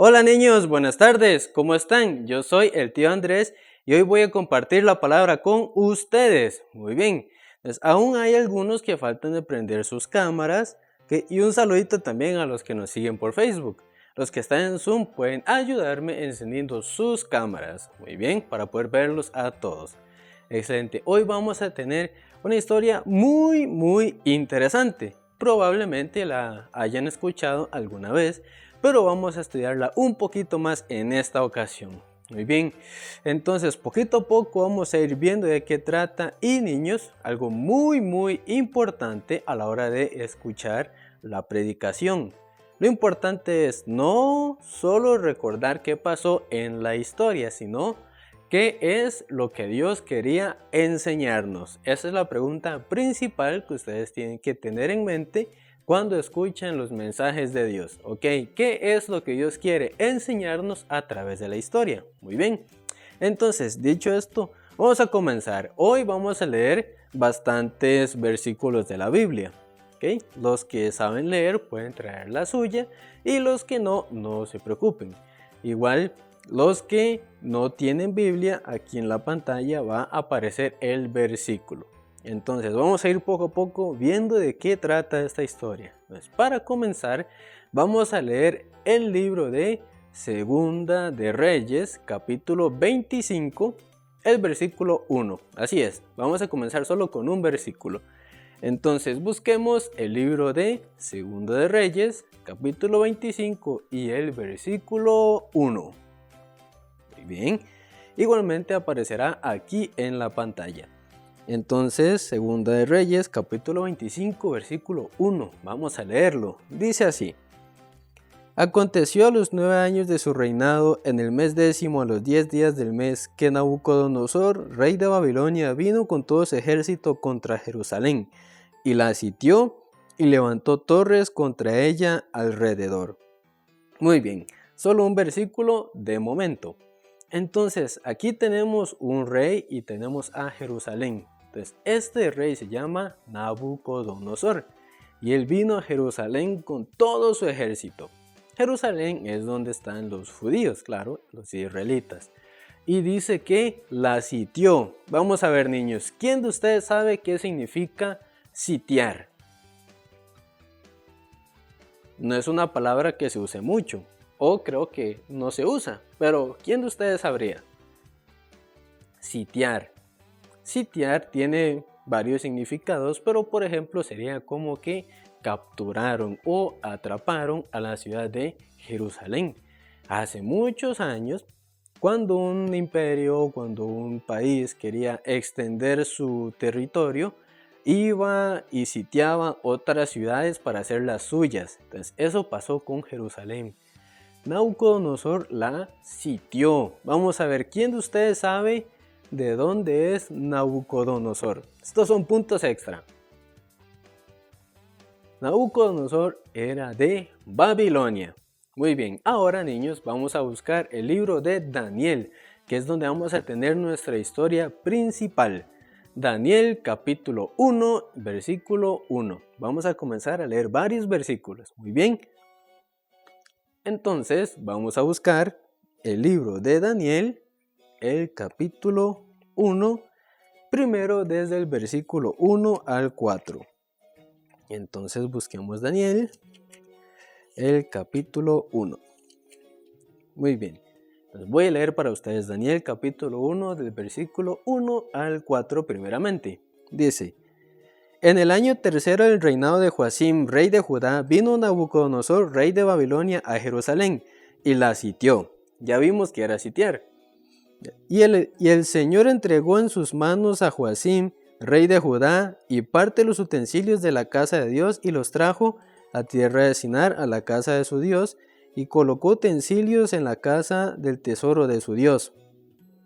Hola niños, buenas tardes, ¿cómo están? Yo soy el tío Andrés y hoy voy a compartir la palabra con ustedes. Muy bien, pues aún hay algunos que faltan de prender sus cámaras y un saludito también a los que nos siguen por Facebook. Los que están en Zoom pueden ayudarme encendiendo sus cámaras, muy bien, para poder verlos a todos. Excelente, hoy vamos a tener una historia muy interesante. Probablemente la hayan escuchado alguna vez, pero vamos a estudiarla un poquito más en esta ocasión. Muy bien, entonces poquito a poco vamos a ir viendo de qué trata y niños, algo muy importante a la hora de escuchar la predicación. Lo importante es no solo recordar qué pasó en la historia, sino qué es lo que Dios quería enseñarnos. Esa es la pregunta principal que ustedes tienen que tener en mente cuando escuchan los mensajes de Dios. ¿Ok? ¿Qué es lo que Dios quiere enseñarnos a través de la historia? Muy bien. Entonces, dicho esto, vamos a comenzar. Hoy vamos a leer bastantes versículos de la Biblia. ¿Ok? Los que saben leer pueden traer la suya y los que no, no se preocupen. Igual, los que no tienen Biblia, aquí en la pantalla va a aparecer el versículo. Entonces vamos a ir poco a poco viendo de qué trata esta historia. Pues para comenzar vamos a leer el libro de Segunda de Reyes, capítulo 25, el versículo 1. Así es, vamos a comenzar solo con un versículo. Entonces busquemos el libro de Segunda de Reyes, capítulo 25 y el versículo 1. Muy bien, igualmente aparecerá aquí en la pantalla. Entonces, Segunda de Reyes, capítulo 25, versículo 1. Vamos a leerlo. Dice así. Aconteció a los 9 años de su reinado, en el mes 10, a los 10 días del mes, que Nabucodonosor, rey de Babilonia, vino con todo su ejército contra Jerusalén, y la sitió, y levantó torres contra ella alrededor. Muy bien, solo un versículo de momento. Entonces, aquí tenemos un rey y tenemos a Jerusalén. Entonces, este rey se llama Nabucodonosor y él vino a Jerusalén con todo su ejército. Jerusalén es donde están los judíos, claro, los israelitas. Y dice que la sitió. Vamos a ver, niños, ¿quién de ustedes sabe qué significa sitiar? No es una palabra que se use mucho, o creo que no se usa, pero ¿quién de ustedes sabría? Sitiar. Sitiar tiene varios significados, pero por ejemplo sería como que capturaron o atraparon a la ciudad de Jerusalén. Hace muchos años, cuando un imperio, cuando un país quería extender su territorio, iba y sitiaba otras ciudades para hacer las suyas. Entonces eso pasó con Jerusalén. Nabucodonosor la sitió. Vamos a ver, ¿quién de ustedes sabe de dónde es Nabucodonosor? Estos son puntos extra. Nabucodonosor era de Babilonia. Muy bien, ahora niños vamos a buscar el libro de Daniel, que es donde vamos a tener nuestra historia principal. Daniel capítulo 1, versículo 1. Vamos a comenzar a leer varios versículos. Muy bien. Entonces vamos a buscar el libro de Daniel, el capítulo 1, primero desde el versículo 1 al 4. Entonces busquemos Daniel, el capítulo 1. Muy bien, entonces voy a leer para ustedes Daniel capítulo 1 del versículo 1 al 4 primeramente. Dice: En el año tercero del reinado de Joacim, rey de Judá, vino Nabucodonosor, rey de Babilonia, a Jerusalén, y la sitió. Ya vimos que era sitiar. Y el Señor entregó en sus manos a Joacim, rey de Judá, y parte de los utensilios de la casa de Dios, y los trajo a tierra de Sinar, a la casa de su Dios, y colocó utensilios en la casa del tesoro de su Dios.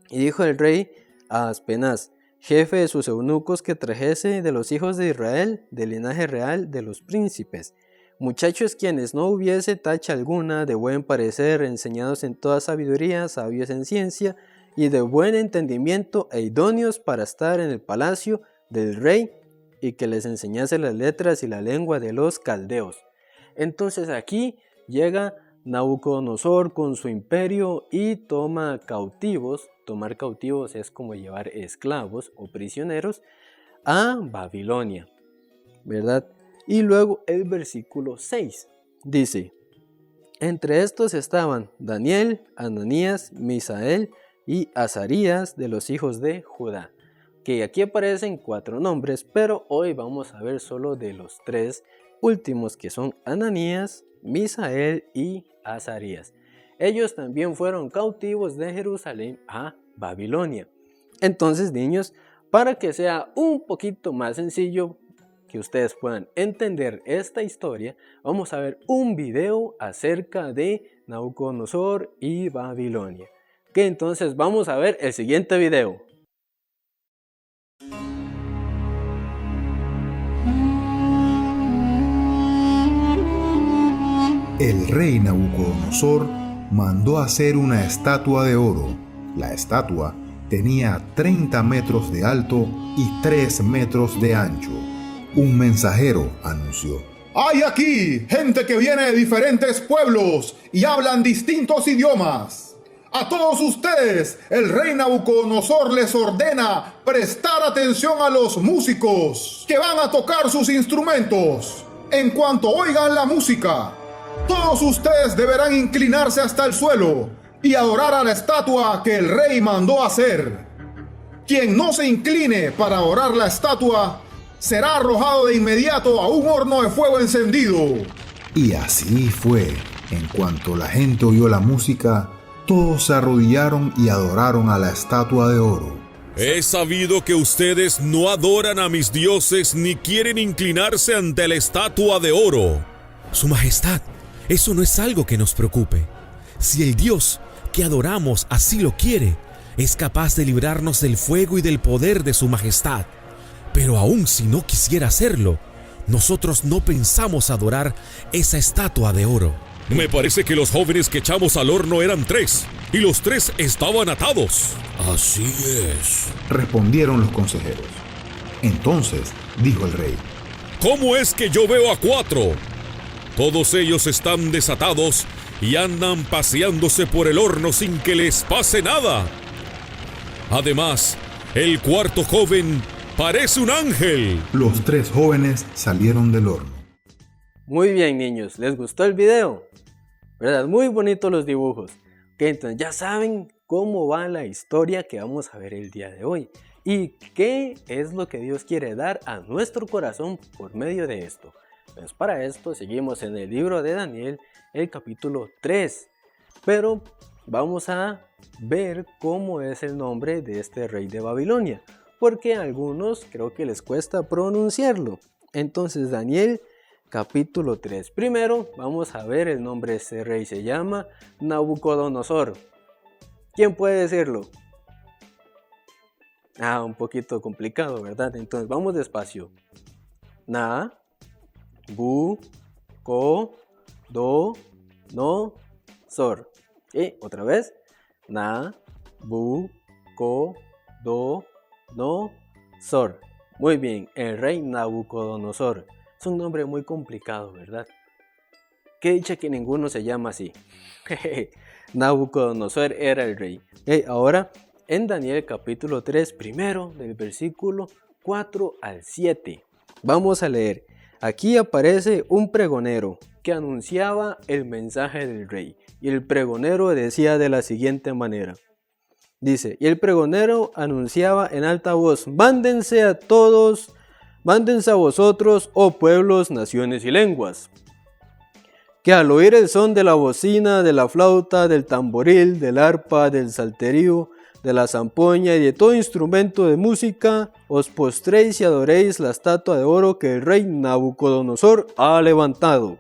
Y dijo el rey a Aspenaz, jefe de sus eunucos, que trajese de los hijos de Israel, del linaje real de los príncipes, muchachos quienes no hubiese tacha alguna, de buen parecer, enseñados en toda sabiduría, sabios en ciencia, y de buen entendimiento, e idóneos para estar en el palacio del rey, y que les enseñase las letras y la lengua de los caldeos. Entonces aquí llega Nabucodonosor con su imperio y toma cautivos. Tomar cautivos es como llevar esclavos o prisioneros a Babilonia, ¿verdad? Y luego el versículo 6 dice: entre estos estaban Daniel, Ananías, Misael y Azarías de los hijos de Judá. Que aquí aparecen 4 nombres, pero hoy vamos a ver solo de los 3 últimos, que son Ananías, Misael y Azarías. Ellos también fueron cautivos de Jerusalén a Babilonia. Entonces, niños, para que sea un poquito más sencillo que ustedes puedan entender esta historia, vamos a ver un video acerca de Nabucodonosor y Babilonia. Que entonces vamos a ver el siguiente video. El rey Nabucodonosor mandó hacer una estatua de oro. La estatua tenía 30 metros de alto y 3 metros de ancho. Un mensajero anunció: ¡hay aquí gente que viene de diferentes pueblos y hablan distintos idiomas! A todos ustedes, el rey Nabucodonosor les ordena prestar atención a los músicos que van a tocar sus instrumentos. En cuanto oigan la música, todos ustedes deberán inclinarse hasta el suelo y adorar a la estatua que el rey mandó hacer. Quien no se incline para adorar la estatua será arrojado de inmediato a un horno de fuego encendido. Y así fue. En cuanto la gente oyó la música, todos se arrodillaron y adoraron a la estatua de oro. He sabido que ustedes no adoran a mis dioses ni quieren inclinarse ante la estatua de oro. Su Majestad, eso no es algo que nos preocupe. Si el Dios que adoramos así lo quiere, es capaz de librarnos del fuego y del poder de su Majestad. Pero aun si no quisiera hacerlo, nosotros no pensamos adorar esa estatua de oro. Me parece que los jóvenes que echamos al horno eran 3, y los 3 estaban atados. Así es, respondieron los consejeros. Entonces dijo el rey: ¿cómo es que yo veo a 4? Todos ellos están desatados y andan paseándose por el horno sin que les pase nada. Además, el 4º joven parece un ángel. Los 3 jóvenes salieron del horno. Muy bien, niños, ¿les gustó el video? ¿Verdad? Muy bonitos los dibujos. Que entonces ya saben cómo va la historia que vamos a ver el día de hoy. Y qué es lo que Dios quiere dar a nuestro corazón por medio de esto. Pues para esto seguimos en el libro de Daniel, el capítulo 3. Pero vamos a ver cómo es el nombre de este rey de Babilonia, porque a algunos creo que les cuesta pronunciarlo. Entonces, Daniel capítulo 3. Primero vamos a ver el nombre de este rey. Se llama Nabucodonosor. ¿Quién puede decirlo? Un poquito complicado, ¿verdad? Entonces vamos despacio. Na, bu, co, do, no, sor. Y otra vez. Na, bu, co, do, no, sor. Muy bien, el rey Nabucodonosor. Es un nombre muy complicado, ¿verdad? Qué dicha que ninguno se llama así. Nabucodonosor era el rey. Ahora, en Daniel capítulo 3, primero del versículo 4 al 7. Vamos a leer. Aquí aparece un pregonero que anunciaba el mensaje del rey. Y el pregonero decía de la siguiente manera. Dice, y el pregonero anunciaba en alta voz: mándense a todos, mándense a vosotros, oh pueblos, naciones y lenguas, que al oír el son de la bocina, de la flauta, del tamboril, del arpa, del salterio, de la zampoña y de todo instrumento de música, os postréis y adoréis la estatua de oro que el rey Nabucodonosor ha levantado.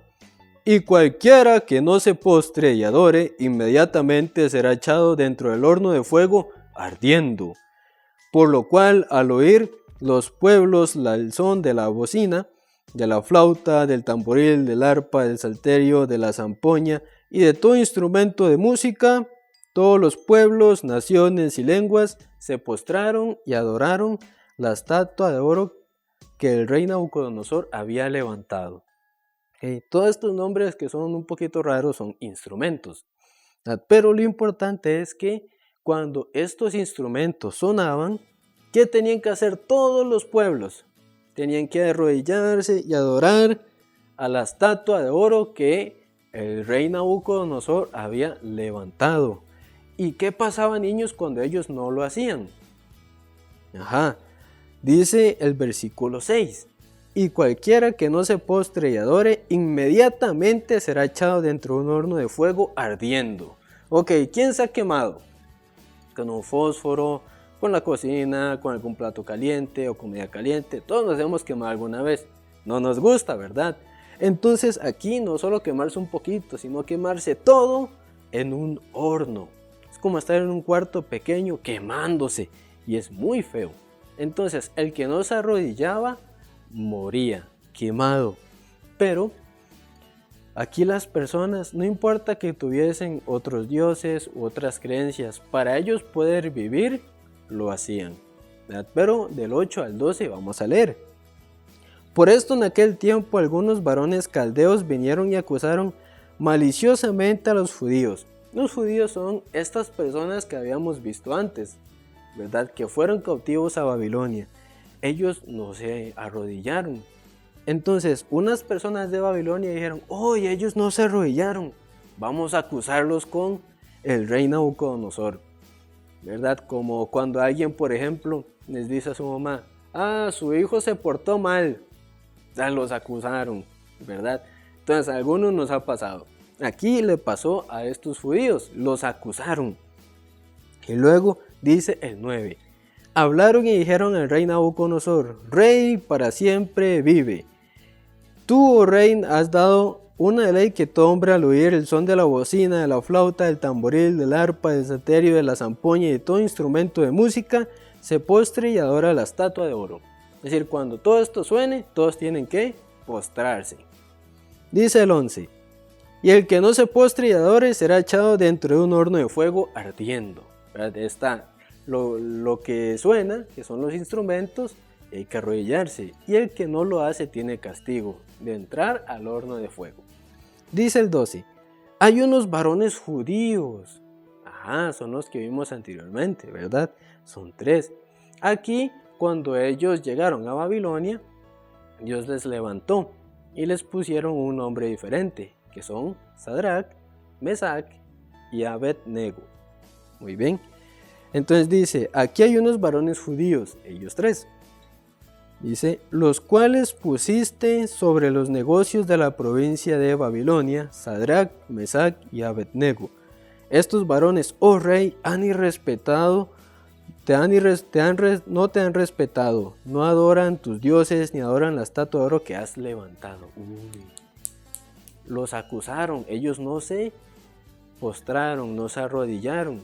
Y cualquiera que no se postre y adore, inmediatamente será echado dentro del horno de fuego ardiendo. Por lo cual, al oír los pueblos el son de la bocina, de la flauta, del tamboril, del arpa, del salterio, de la zampoña y de todo instrumento de música, todos los pueblos, naciones y lenguas se postraron y adoraron la estatua de oro que el rey Nabucodonosor había levantado. Todos estos nombres que son un poquito raros son instrumentos, ¿verdad? Pero lo importante es que cuando estos instrumentos sonaban, ¿qué tenían que hacer todos los pueblos? Tenían que arrodillarse y adorar a la estatua de oro que el rey Nabucodonosor había levantado. ¿Y qué pasaba, niños, cuando ellos no lo hacían? Dice el versículo 6. Y cualquiera que no se postre y adore, inmediatamente será echado dentro de un horno de fuego ardiendo. Ok, ¿quién se ha quemado? Con un fósforo, con la cocina, con algún plato caliente o comida caliente. Todos nos hemos quemado alguna vez. No nos gusta, ¿verdad? Entonces aquí no solo quemarse un poquito, sino quemarse todo en un horno. Es como estar en un cuarto pequeño quemándose y es muy feo. Entonces el que no se arrodillaba moría quemado. Pero aquí las personas, no importa que tuviesen otros dioses u otras creencias, para ellos poder vivir, lo hacían, ¿verdad? Pero del 8 al 12 vamos a leer. Por esto en aquel tiempo algunos varones caldeos vinieron y acusaron maliciosamente a los judíos. Los judíos son estas personas que habíamos visto antes, ¿verdad? Que fueron cautivos a Babilonia. Ellos no se arrodillaron. Entonces unas personas de Babilonia dijeron, oye, ellos no se arrodillaron, vamos a acusarlos con el rey Nabucodonosor, ¿verdad? Como cuando alguien, por ejemplo, les dice a su mamá, su hijo se portó mal, ya los acusaron, ¿verdad? Entonces a algunos nos ha pasado. Aquí le pasó a estos judíos, los acusaron. Y luego dice el 9. Hablaron y dijeron al rey Nabucodonosor, rey para siempre vive. Tú, oh rey, has dado una ley que todo hombre al oír el son de la bocina, de la flauta, del tamboril, del arpa, del salterio, de la zampoña y de todo instrumento de música, se postre y adora la estatua de oro. Es decir, cuando todo esto suene, todos tienen que postrarse. Dice el 11. Y el que no se postre y adore será echado dentro de un horno de fuego ardiendo. ¿Verdad? Está lo que suena, que son los instrumentos, hay que arrodillarse. Y el que no lo hace tiene castigo de entrar al horno de fuego. Dice el 12. Hay unos varones judíos. Son los que vimos anteriormente, ¿verdad? Son 3. Aquí, cuando ellos llegaron a Babilonia, Dios les levantó y les pusieron un nombre diferente, que son Sadrach, Mesach y Abed-nego. Muy bien. Entonces dice, aquí hay unos varones judíos, ellos 3. Dice, los cuales pusiste sobre los negocios de la provincia de Babilonia, Sadrach, Mesach y Abed-nego. Estos varones, oh rey, han irrespetado, no te han respetado, no adoran tus dioses ni adoran la estatua de oro que has levantado. Los acusaron, ellos no se postraron, no se arrodillaron.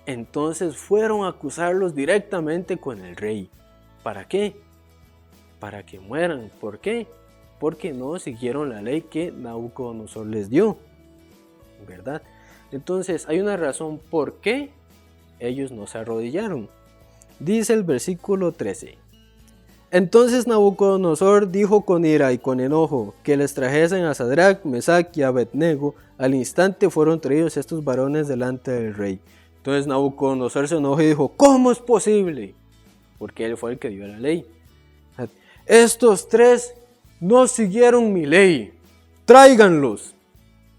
Entonces fueron a acusarlos directamente con el rey. ¿Para qué? Para que mueran. ¿Por qué? Porque no siguieron la ley que Nabucodonosor les dio, ¿verdad? Entonces hay una razón por qué ellos no se arrodillaron. Dice el versículo 13. Entonces Nabucodonosor dijo con ira y con enojo que les trajesen a Sadrach, Mesach y Abed-nego. Al instante fueron traídos estos varones delante del rey. Entonces Nabucodonosor se enojó y dijo, ¿cómo es posible? Porque él fue el que dio la ley. Estos 3 no siguieron mi ley, tráiganlos.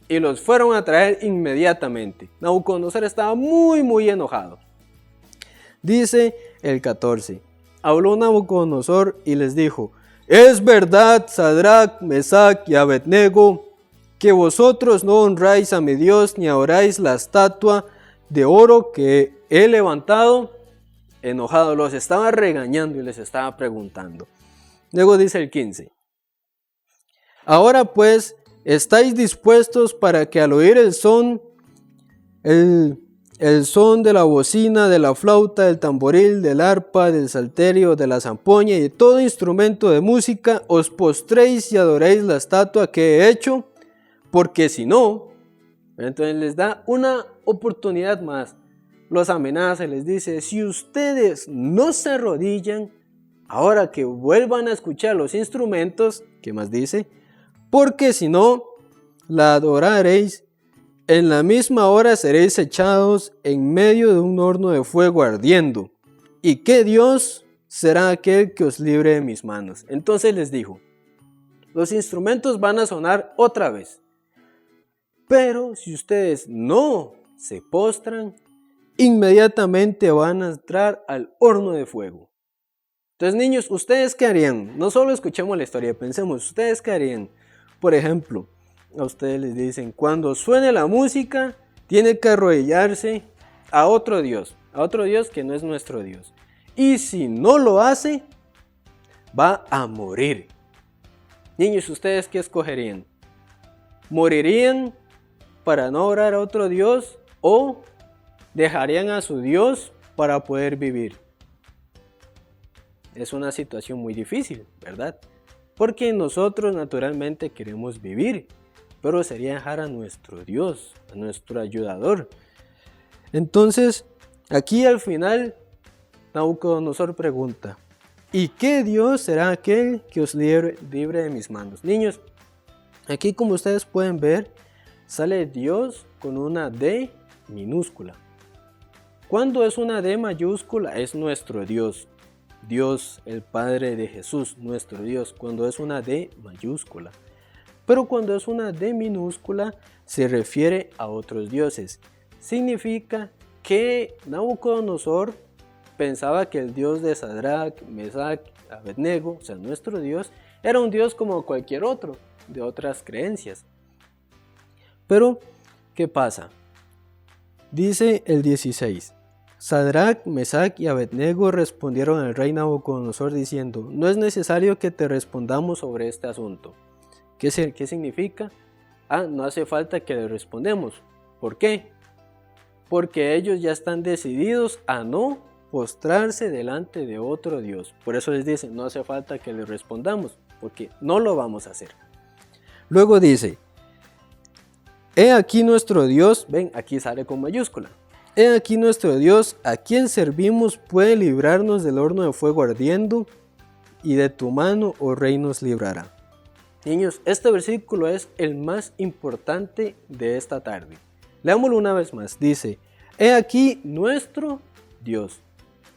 Y los fueron a traer inmediatamente. Nabucodonosor estaba muy enojado. Dice el 14. Habló Nabucodonosor y les dijo, es verdad, Sadrach, Mesach y Abed-nego, que vosotros no honráis a mi Dios ni adoráis la estatua de oro que he levantado. Enojado, los estaba regañando y les estaba preguntando. Luego dice el 15. Ahora pues, ¿estáis dispuestos para que al oír el son de la bocina, de la flauta, del tamboril, del arpa, del salterio, de la zampoña y de todo instrumento de música, os postréis y adoréis la estatua que he hecho? Porque si no, entonces les da una oportunidad más. Los amenaza y les dice, si ustedes no se arrodillan, ahora que vuelvan a escuchar los instrumentos, ¿qué más dice? porque si no la adorareis, en la misma hora seréis echados en medio de un horno de fuego ardiendo. ¿Y qué Dios será aquel que os libre de mis manos? Entonces les dijo, los instrumentos van a sonar otra vez, pero si ustedes no se postran, inmediatamente van a entrar al horno de fuego. Entonces, niños, ¿ustedes qué harían? No solo escuchemos la historia, pensemos, ¿ustedes qué harían? Por ejemplo, a ustedes les dicen, cuando suene la música, tiene que arrodillarse a otro Dios que no es nuestro Dios. Y si no lo hace, va a morir. Niños, ¿ustedes qué escogerían? ¿Morirían para no orar a otro Dios o dejarían a su Dios para poder vivir? Es una situación muy difícil, ¿verdad? Porque nosotros naturalmente queremos vivir, pero sería dejar a nuestro Dios, a nuestro ayudador. Entonces, aquí al final, Nabucodonosor pregunta, ¿y qué Dios será aquel que os libre de mis manos? Niños, aquí como ustedes pueden ver, sale Dios con una D minúscula. Cuando es una D mayúscula es nuestro Dios. Dios, el Padre de Jesús, nuestro Dios, cuando es una D mayúscula. Pero cuando es una D minúscula se refiere a otros dioses. Significa que Nabucodonosor pensaba que el Dios de Sadrach, Mesach, Abednego, o sea, nuestro Dios, era un Dios como cualquier otro, de otras creencias. Pero, ¿qué pasa? Dice el 16. Sadrach, Mesach y Abednego respondieron al rey Nabucodonosor diciendo, no es necesario que te respondamos sobre este asunto. ¿Qué significa? No hace falta que le respondemos. ¿Por qué? Porque ellos ya están decididos a no postrarse delante de otro Dios. Por eso les dice, no hace falta que le respondamos, porque no lo vamos a hacer. Luego dice, he aquí nuestro Dios, ven, aquí sale con mayúscula. He aquí nuestro Dios, a quien servimos, puede librarnos del horno de fuego ardiendo, y de tu mano, oh rey, nos librará. Niños, este versículo es el más importante de esta tarde. Leámoslo una vez más. Dice, he aquí nuestro Dios.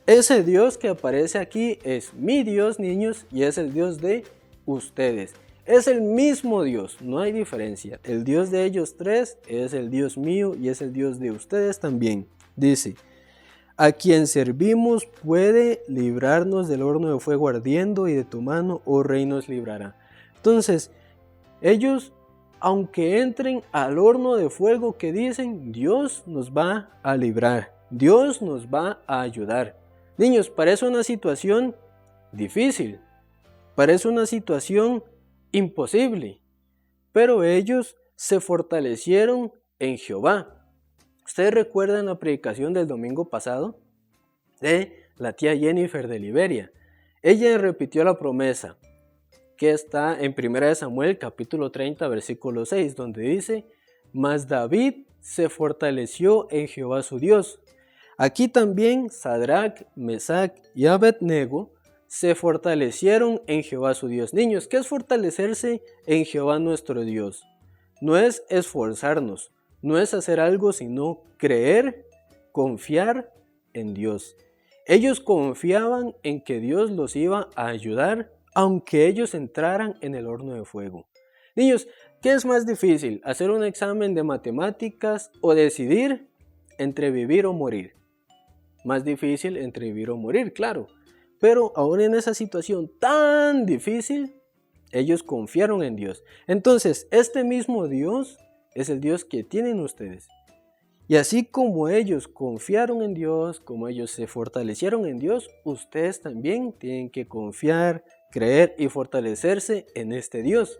Ese Dios que aparece aquí es mi Dios, niños, y es el Dios de ustedes. Es el mismo Dios, no hay diferencia. El Dios de ellos tres es el Dios mío y es el Dios de ustedes también. Dice, a quien servimos puede librarnos del horno de fuego ardiendo y de tu mano, oh rey, nos librará. Entonces, ellos, aunque entren al horno de fuego que dicen, Dios nos va a librar, Dios nos va a ayudar. Niños, parece una situación difícil, parece una situación imposible, pero ellos se fortalecieron en Jehová. ¿Ustedes recuerdan la predicación del domingo pasado de la tía Jennifer de Liberia? Ella repitió la promesa que está en 1 Samuel capítulo 30 versículo 6, donde dice, mas David se fortaleció en Jehová su Dios. Aquí también Sadrach, Mesach y Abednego se fortalecieron en Jehová su Dios. Niños, ¿qué es fortalecerse en Jehová nuestro Dios? No es esforzarnos, no es hacer algo, sino creer, confiar en Dios. Ellos confiaban en que Dios los iba a ayudar, aunque ellos entraran en el horno de fuego. Niños, ¿qué es más difícil? ¿Hacer un examen de matemáticas o decidir entre vivir o morir? Más difícil entre vivir o morir, claro. Pero ahora en esa situación tan difícil, ellos confiaron en Dios. Entonces, este mismo Dios es el Dios que tienen ustedes. Y así como ellos confiaron en Dios, como ellos se fortalecieron en Dios, ustedes también tienen que confiar, creer y fortalecerse en este Dios.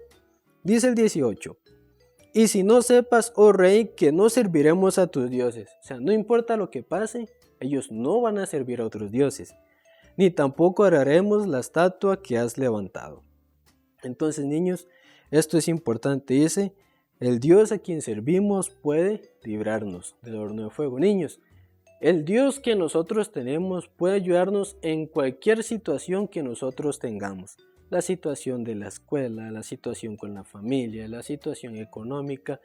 Dice el 18, y si no sepas, oh rey, que no serviremos a tus dioses. O sea, no importa lo que pase, ellos no van a servir a otros dioses, ni tampoco adoraremos la estatua que has levantado. Entonces, niños, esto es importante. Dice, el Dios a quien servimos puede librarnos del horno de fuego. Niños, el Dios que nosotros tenemos puede ayudarnos en cualquier situación que nosotros tengamos. la situación de la escuela, la situación con la familia, la situación económica.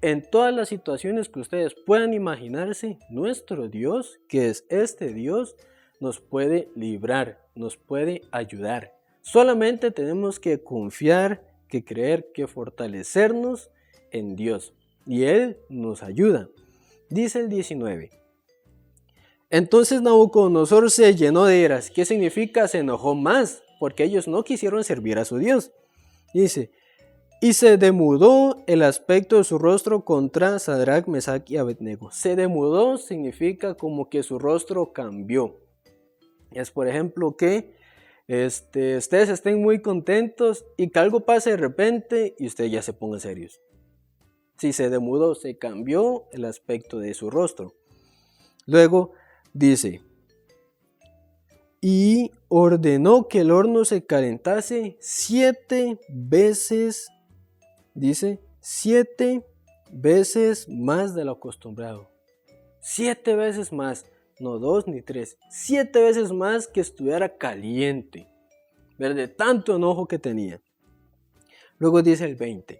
En todas las situaciones que ustedes puedan imaginarse, nuestro Dios, que es este Dios, nos puede librar, nos puede ayudar. Solamente tenemos que confiar, que creer, que fortalecernos en Dios. Y Él nos ayuda. Dice el 19. Entonces Nabucodonosor se llenó de iras. ¿Qué significa? Se enojó más, porque ellos no quisieron servir a su Dios. Dice, y se demudó el aspecto de su rostro contra Sadrach, Mesach y Abednego. Se demudó significa como que su rostro cambió. Es por ejemplo que ustedes estén muy contentos y que algo pase de repente y ustedes ya se pongan serios. Si se demudó, se cambió el aspecto de su rostro. Luego dice, y ordenó que el horno se calentase 7 veces, dice, 7 veces más de lo acostumbrado. 7 veces más, no 2 ni 3, 7 veces más que estuviera caliente, de tanto enojo que tenía. Luego dice el 20,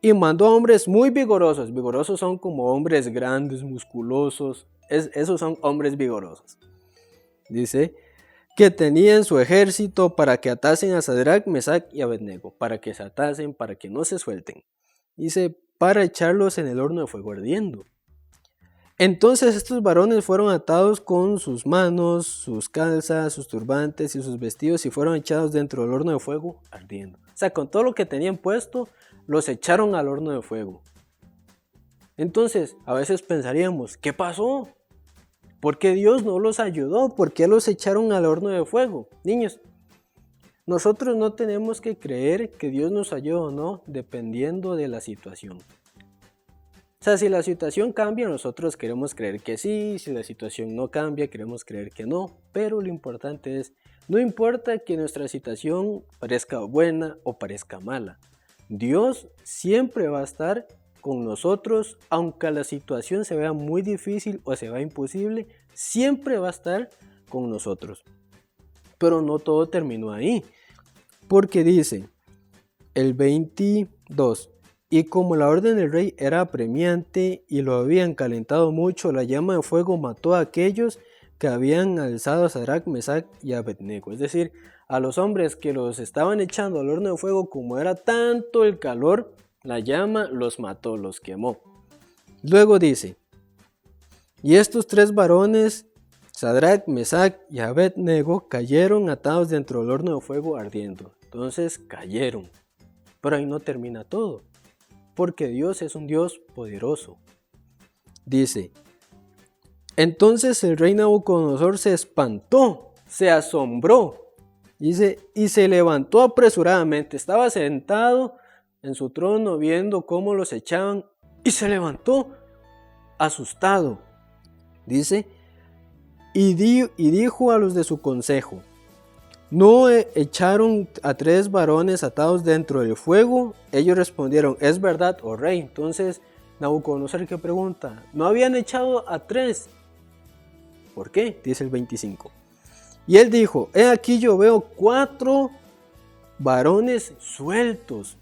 y mandó a hombres muy vigorosos. Vigorosos son como hombres grandes, musculosos, esos son hombres vigorosos. Dice, que tenían su ejército para que atasen a Sadrach, Mesach y Abednego, para que se atasen, para que no se suelten. Dice, para echarlos en el horno de fuego ardiendo. Entonces estos varones fueron atados con sus manos, sus calzas, sus turbantes y sus vestidos y fueron echados dentro del horno de fuego ardiendo. O sea, con todo lo que tenían puesto, los echaron al horno de fuego. Entonces, a veces pensaríamos, ¿qué pasó? ¿Por qué Dios no los ayudó? ¿Por qué los echaron al horno de fuego? Niños, nosotros no tenemos que creer que Dios nos ayuda o no, dependiendo de la situación. O sea, si la situación cambia, nosotros queremos creer que sí. Si la situación no cambia, queremos creer que no. Pero lo importante es, no importa que nuestra situación parezca buena o parezca mala. Dios siempre va a estar con nosotros, aunque la situación se vea muy difícil o se vea imposible, siempre va a estar con nosotros. Pero no todo terminó ahí, porque dice el 22, y como la orden del rey era apremiante y lo habían calentado mucho, la llama de fuego mató a aquellos que habían alzado a Sadrach, Mesach y Abednego. Es decir, a los hombres que los estaban echando al horno de fuego, como era tanto el calor, la llama los mató, los quemó. Luego dice, y estos 3 varones, Sadrach, Mesach y Abednego, cayeron atados dentro del horno de fuego ardiendo. Entonces cayeron. Pero ahí no termina todo, porque Dios es un Dios poderoso. Dice, entonces el rey Nabucodonosor se espantó, se asombró. Dice, y se levantó apresuradamente. Estaba sentado en su trono viendo cómo los echaban y se levantó asustado. Dice, y dijo a los de su consejo, ¿no echaron a 3 varones atados dentro del fuego? Ellos respondieron, es verdad, oh rey. Entonces Nabucodonosor, ¿qué pregunta? ¿No habían echado a 3? ¿Por qué? Dice el 25. Y él dijo, he aquí yo veo 4 varones sueltos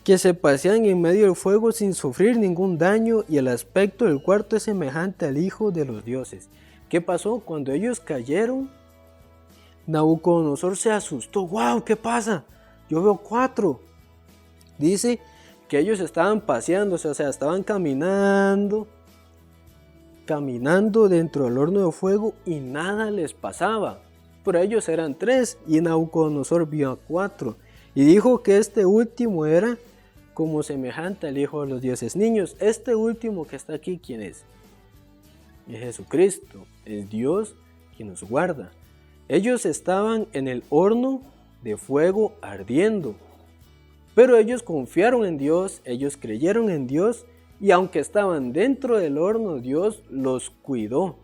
que se pasean en medio del fuego sin sufrir ningún daño, y el aspecto del cuarto es semejante al Hijo de los dioses. ¿Qué pasó? Cuando ellos cayeron, Nabucodonosor se asustó. ¡Wow! ¿Qué pasa? Yo veo 4. Dice que ellos estaban paseándose, o sea, estaban caminando dentro del horno de fuego y nada les pasaba. Pero ellos eran 3 y Nabucodonosor vio a 4 y dijo que este último era como semejante al Hijo de los dioses. Niños, este último que está aquí, ¿quién es? Es Jesucristo, es Dios quien nos guarda. Ellos estaban en el horno de fuego ardiendo, pero ellos confiaron en Dios, ellos creyeron en Dios, y aunque estaban dentro del horno, Dios los cuidó.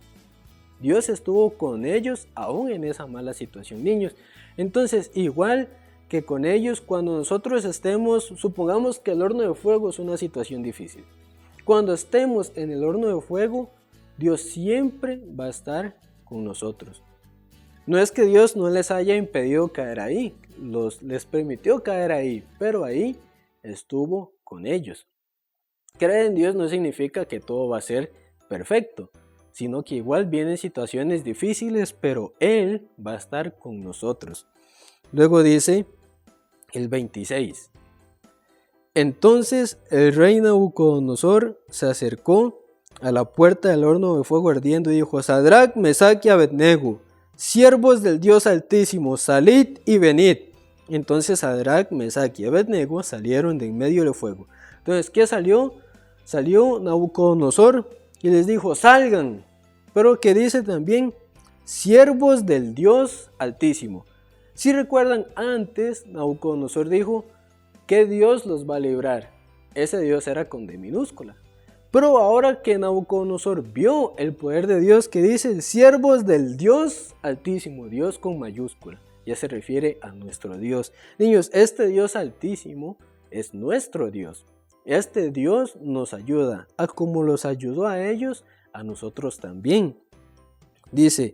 Dios estuvo con ellos aún en esa mala situación, niños. Entonces, igual que con ellos, cuando nosotros estemos, supongamos que el horno de fuego es una situación difícil. Cuando estemos en el horno de fuego, Dios siempre va a estar con nosotros. No es que Dios no les haya impedido caer ahí, les permitió caer ahí, pero ahí estuvo con ellos. Creer en Dios no significa que todo va a ser perfecto, sino que igual vienen situaciones difíciles, pero Él va a estar con nosotros. Luego dice el 26. Entonces el rey Nabucodonosor se acercó a la puerta del horno de fuego ardiendo y dijo: Sadrac, Mesac y Abednego, siervos del Dios Altísimo, salid y venid. Entonces Sadrac, Mesac y Abednego salieron de en medio del fuego. Entonces, ¿qué salió? Salió Nabucodonosor y les dijo: salgan. Pero que dice también: siervos del Dios Altísimo. Si recuerdan, antes Nabucodonosor dijo que Dios los va a librar. Ese Dios era con D minúscula. Pero ahora que Nabucodonosor vio el poder de Dios, que dice siervos del Dios Altísimo, Dios con mayúscula, ya se refiere a nuestro Dios. Niños, este Dios Altísimo es nuestro Dios. Este Dios nos ayuda, a como los ayudó a ellos, a nosotros también. Dice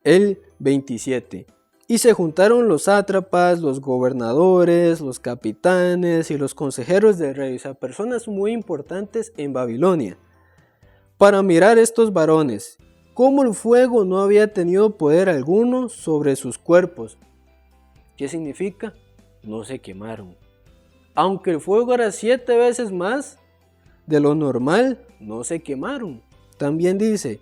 el 27. Y se juntaron los sátrapas, los gobernadores, los capitanes y los consejeros del rey, o sea, personas muy importantes en Babilonia, para mirar estos varones, cómo el fuego no había tenido poder alguno sobre sus cuerpos. ¿Qué significa? No se quemaron. Aunque el fuego era 7 veces más de lo normal, no se quemaron. También dice: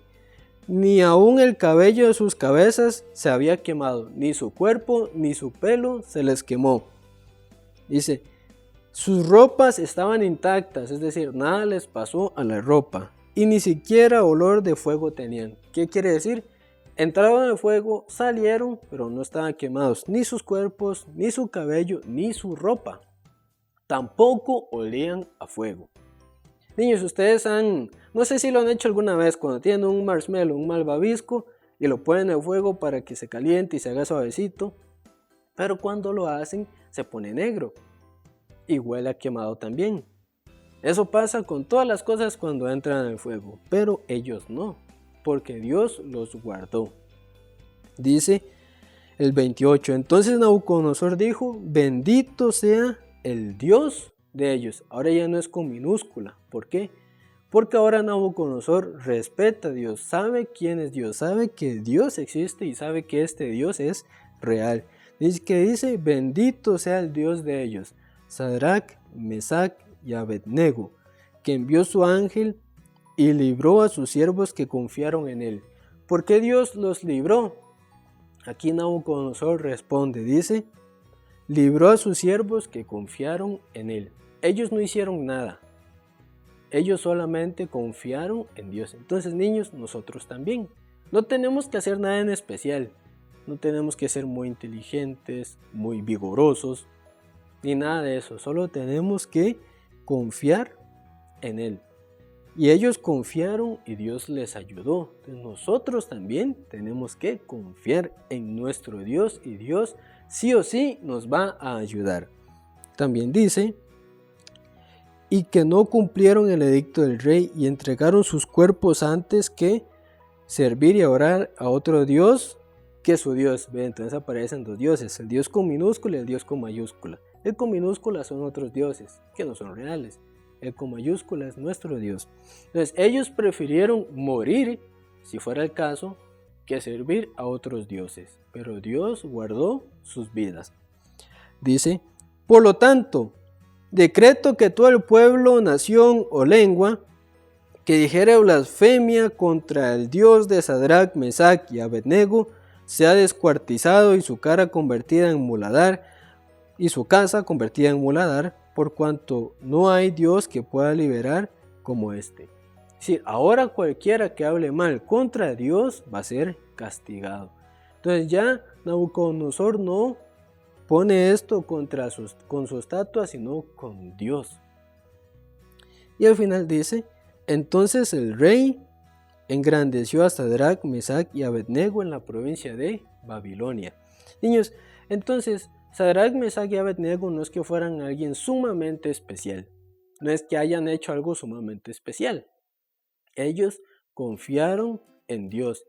ni aún el cabello de sus cabezas se había quemado, ni su cuerpo ni su pelo se les quemó. Dice: sus ropas estaban intactas, es decir, nada les pasó a la ropa, y ni siquiera olor de fuego tenían. ¿Qué quiere decir? Entraron en el fuego, salieron, pero no estaban quemados, ni sus cuerpos, ni su cabello, ni su ropa. Tampoco olían a fuego. Niños, ustedes no sé si lo han hecho alguna vez, cuando tienen un marshmallow, un malvavisco, y lo ponen en el fuego para que se caliente y se haga suavecito, pero cuando lo hacen se pone negro y huele a quemado también. Eso pasa con todas las cosas cuando entran en el fuego, pero ellos no, porque Dios los guardó. Dice el 28, entonces Nabucodonosor dijo: bendito sea el Dios de ellos. Ahora ya no es con minúscula. ¿Por qué? Porque ahora Nabucodonosor respeta a Dios, sabe quién es Dios, sabe que Dios existe y sabe que este Dios es real. Dice: bendito sea el Dios de ellos, Sadrac, Mesac y Abednego, que envió su ángel y libró a sus siervos que confiaron en él. ¿Por qué Dios los libró? Aquí Nabucodonosor responde, dice: libró a sus siervos que confiaron en él. Ellos no hicieron nada. Ellos solamente confiaron en Dios. Entonces, niños, nosotros también. No tenemos que hacer nada en especial. No tenemos que ser muy inteligentes, muy vigorosos, ni nada de eso. Solo tenemos que confiar en Él. Y ellos confiaron y Dios les ayudó. Entonces, nosotros también tenemos que confiar en nuestro Dios y Dios sí o sí nos va a ayudar. También dice: y que no cumplieron el edicto del rey y entregaron sus cuerpos antes que servir y orar a otro Dios que su Dios. ¿Ve? Entonces aparecen dos dioses, el Dios con minúscula y el Dios con mayúscula. El con minúscula son otros dioses que no son reales. El con mayúscula es nuestro Dios. Entonces ellos prefirieron morir, si fuera el caso, que servir a otros dioses. Pero Dios guardó sus vidas. Dice: por lo tanto, decreto que todo el pueblo, nación o lengua que dijere blasfemia contra el Dios de Sadrac, Mesac y Abednego sea descuartizado y su cara convertida en muladar y su casa convertida en muladar, por cuanto no hay Dios que pueda liberar como este. Es decir, ahora cualquiera que hable mal contra Dios va a ser castigado. Entonces ya Nabucodonosor no pone esto con su estatua, sino con Dios. Y al final dice: entonces el rey engrandeció a Sadrac, Mesac y Abednego en la provincia de Babilonia. Niños, entonces Sadrac, Mesac y Abednego no es que fueran alguien sumamente especial. No es que hayan hecho algo sumamente especial. Ellos confiaron en Dios.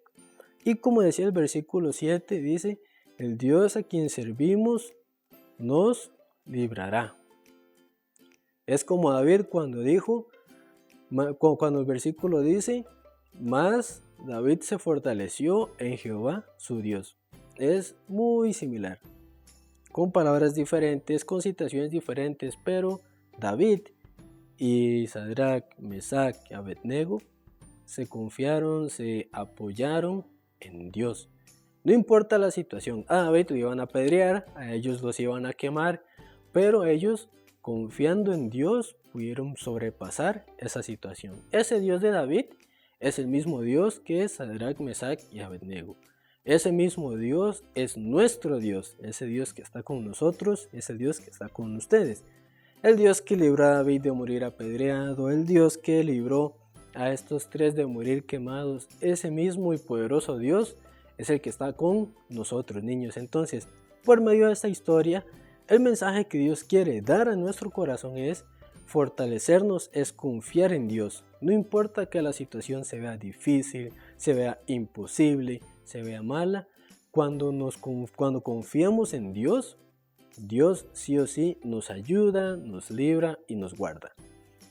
Y como decía el versículo 7, dice, el Dios a quien servimos nos librará. Es como David cuando dijo, cuando el versículo dice, mas David se fortaleció en Jehová su Dios. Es muy similar, con palabras diferentes, con situaciones diferentes, pero David y Sadrach, Mesach y Abednego se confiaron, se apoyaron en Dios. No importa la situación, a David lo iban a apedrear, a ellos los iban a quemar, pero ellos, confiando en Dios, pudieron sobrepasar esa situación. Ese Dios de David es el mismo Dios que es Sadrach, Mesach y Abednego. Ese mismo Dios es nuestro Dios, ese Dios que está con nosotros, es el Dios que está con ustedes. El Dios que libró a David de morir apedreado, el Dios que libró a estos tres de morir quemados, ese mismo y poderoso Dios es el que está con nosotros, niños. Entonces, por medio de esta historia, el mensaje que Dios quiere dar a nuestro corazón es fortalecernos, es confiar en Dios. No importa que la situación se vea difícil, se vea imposible, se vea mala, cuando confiamos en Dios, Dios sí o sí nos ayuda, nos libra y nos guarda.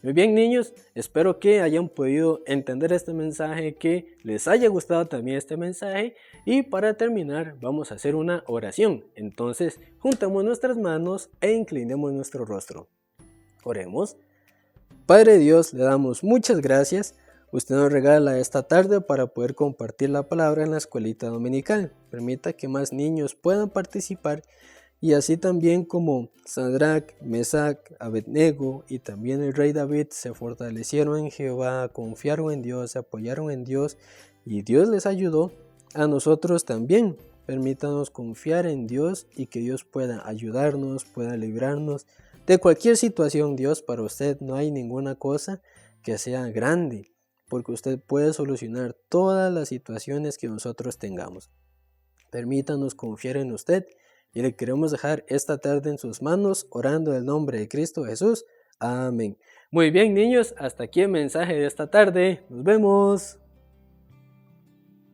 Muy bien, niños, espero que hayan podido entender este mensaje, que les haya gustado también este mensaje, y para terminar vamos a hacer una oración. Entonces juntamos nuestras manos e inclinemos nuestro rostro. Oremos. Padre Dios, le damos muchas gracias. Usted nos regala esta tarde para poder compartir la palabra en la escuelita dominical. Permita que más niños puedan participar y así también como Sadrach, Mesach, Abednego y también el rey David se fortalecieron en Jehová, confiaron en Dios, se apoyaron en Dios y Dios les ayudó, a nosotros también. Permítanos confiar en Dios y que Dios pueda ayudarnos, pueda librarnos de cualquier situación. Dios, para usted no hay ninguna cosa que sea grande, porque usted puede solucionar todas las situaciones que nosotros tengamos. Permítanos confiar en usted y le queremos dejar esta tarde en sus manos, orando en el nombre de Cristo Jesús. Amén. Muy bien, niños, hasta aquí el mensaje de esta tarde. Nos vemos.